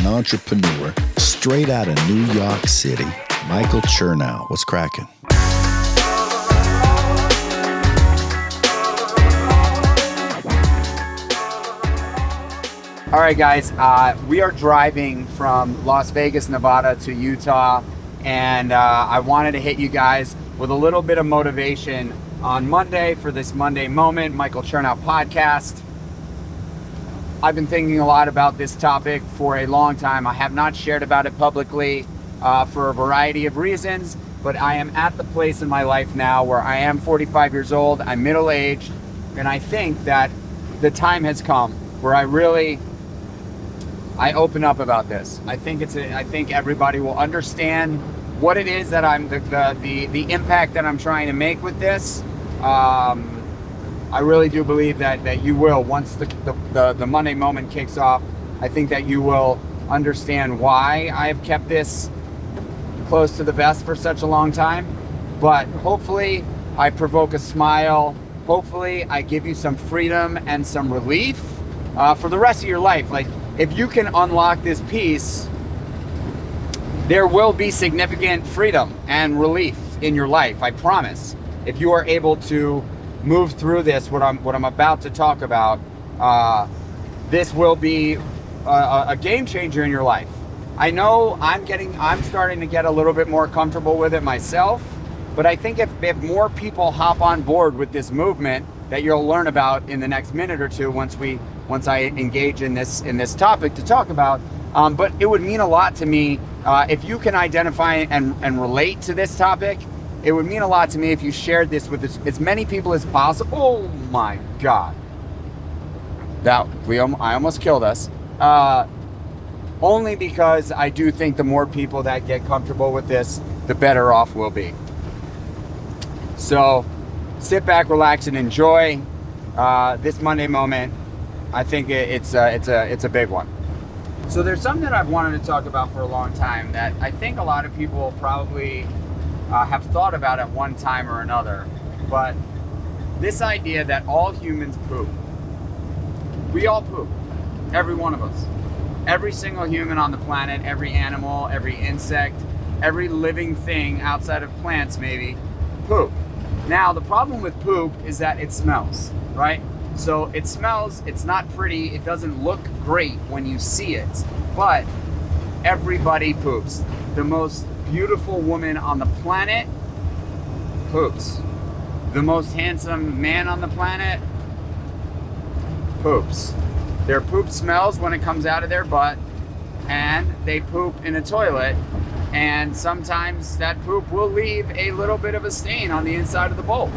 and entrepreneur straight out of New York City, Michael Chernow. What's cracking? All right, guys, we are driving from Las Vegas, Nevada to Utah, and I wanted to hit you guys with a little bit of motivation on Monday for this Monday Moment, Michael Chernow podcast. I've been thinking a lot about this topic for a long time. I have not shared about it publicly for a variety of reasons, but I am at the place in my life now where I am 45 years old, I'm middle-aged, and I think that the time has come where I open up about this. I think everybody will understand what it is that I'm the impact that I'm trying to make with this. I really do believe that you will, once the Monday Moment kicks off, I think that you will understand why I have kept this close to the vest for such a long time. But hopefully I provoke a smile. Hopefully I give you some freedom and some relief for the rest of your life. Like, if you can unlock this piece, there will be significant freedom and relief in your life, I promise. If you are able to move through this, what I'm about to talk about, this will be a game changer in your life. I know I'm starting to get a little bit more comfortable with it myself, but I think if more people hop on board with this movement that you'll learn about in the next minute or two once I engage in this topic to talk about, but it would mean a lot to me if you can identify and relate to this topic. It would mean a lot to me if you shared this with as many people as possible. Oh my God, I almost killed us. Only because I do think the more people that get comfortable with this, the better off we'll be. So sit back, relax, and enjoy this Monday Moment. I think it's a big one. So there's something that I've wanted to talk about for a long time that I think a lot of people probably have thought about at one time or another. But this idea that all humans poop. We all poop. Every one of us. Every single human on the planet, every animal, every insect, every living thing outside of plants maybe, poop. Now, the problem with poop is that it smells, right? So it smells, it's not pretty, it doesn't look great when you see it, but everybody poops. The most beautiful woman on the planet poops. The most handsome man on the planet poops. Their poop smells when it comes out of their butt, and they poop in a toilet, and sometimes that poop will leave a little bit of a stain on the inside of the bowl.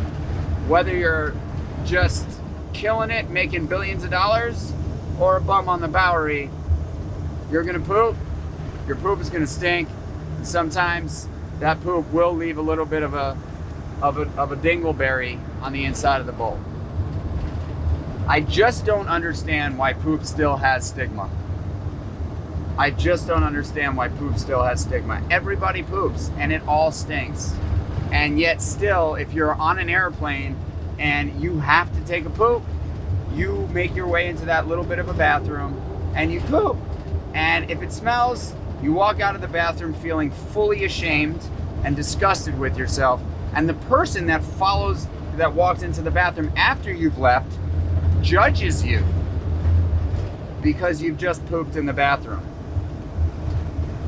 Whether you're just killing it, making billions of dollars, or a bum on the Bowery, you're gonna poop. Your poop is gonna stink. Sometimes that poop will leave a little bit of a dingleberry on the inside of the bowl. I just don't understand why poop still has stigma. I just don't understand why poop still has stigma. Everybody poops and it all stinks. And yet still, if you're on an airplane and you have to take a poop, you make your way into that little bit of a bathroom and you poop. And if it smells, you walk out of the bathroom feeling fully ashamed and disgusted with yourself. And the person that walks into the bathroom after you've left judges you because you've just pooped in the bathroom.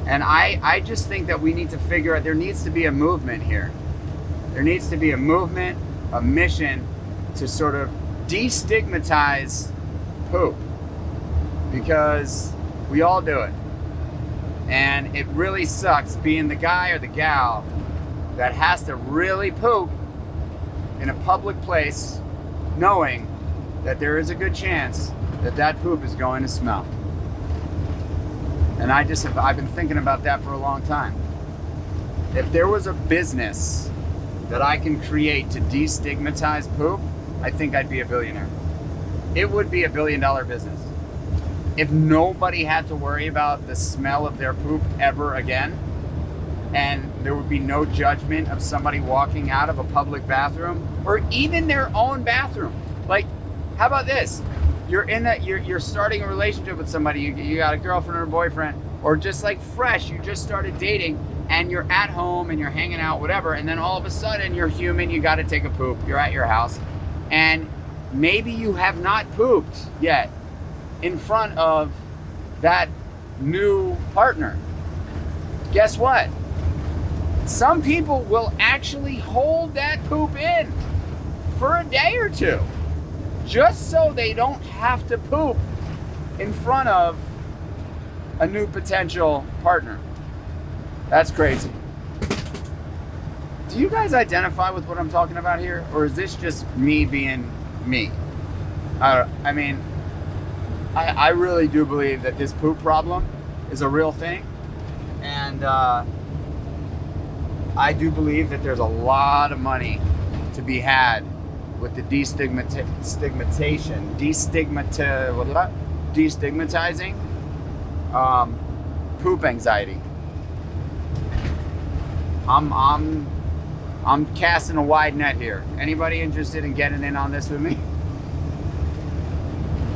And I just think that we need to figure out, there needs to be a movement here. There needs to be a movement, a mission to sort of destigmatize poop, because we all do it. And it really sucks being the guy or the gal that has to really poop in a public place, knowing that there is a good chance that that poop is going to smell. And I've been thinking about that for a long time. If there was a business that I can create to destigmatize poop, I think I'd be a billionaire. It would be $1 billion business. If nobody had to worry about the smell of their poop ever again, and there would be no judgment of somebody walking out of a public bathroom or even their own bathroom. Like, how about this? You're starting a relationship with somebody, you got a girlfriend or a boyfriend, or just like fresh, you just started dating and you're at home and you're hanging out, whatever, and then all of a sudden you're human, you got to take a poop, you're at your house, and maybe you have not pooped yet in front of that new partner. Guess what? Some people will actually hold that poop in for a day or two, just so they don't have to poop in front of a new potential partner. That's crazy. Do you guys identify with what I'm talking about here? Or is this just me being me? I really do believe that this poop problem is a real thing. And I do believe that there's a lot of money to be had with the destigmatizing poop anxiety. I'm casting a wide net here. Anybody interested in getting in on this with me?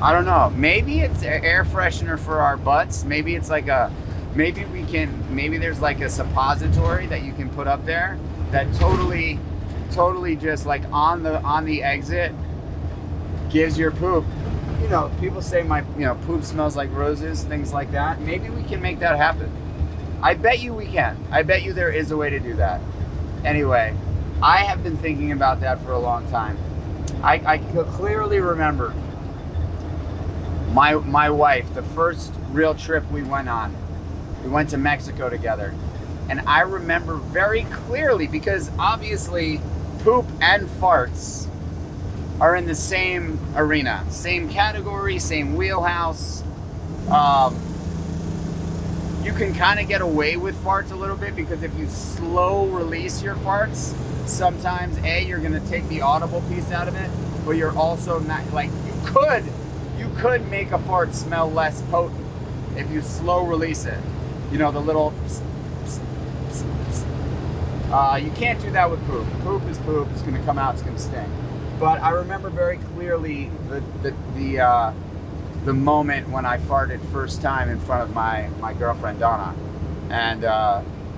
I don't know. Maybe it's air freshener for our butts. Maybe it's like maybe there's like a suppository that you can put up there that totally just like on the exit gives your poop. You know, people say my poop smells like roses, things like that. Maybe we can make that happen. I bet you we can. I bet you there is a way to do that. Anyway, I have been thinking about that for a long time. I clearly remember my wife, the first real trip we went on. We went to Mexico together. And I remember very clearly, because obviously poop and farts are in the same arena, same category, same wheelhouse. You can kind of get away with farts a little bit, because if you slow release your farts, sometimes you're gonna take the audible piece out of it, but you're also not, like, you could make a fart smell less potent if you slow release it. You know, the little you can't do that with poop. Poop is poop. It's going to come out. It's going to stink. But I remember very clearly the moment when I farted first time in front of my girlfriend Donna, and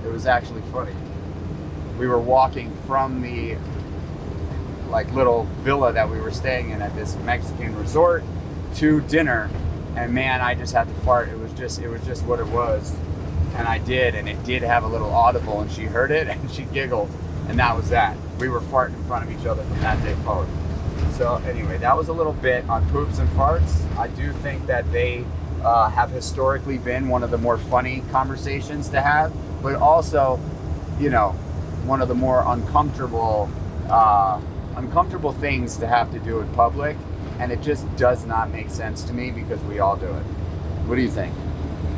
it was actually funny. We were walking from the like little villa that we were staying in at this Mexican resort to dinner, and man, I just had to fart. It was just what it was. And I did, and it did have a little audible, and she heard it and she giggled, and that was that. We were farting in front of each other from that day forward. So anyway, that was a little bit on poops and farts. I do think that they have historically been one of the more funny conversations to have, but also, you know, one of the more uncomfortable things to have to do in public, and it just does not make sense to me because we all do it. What do you think?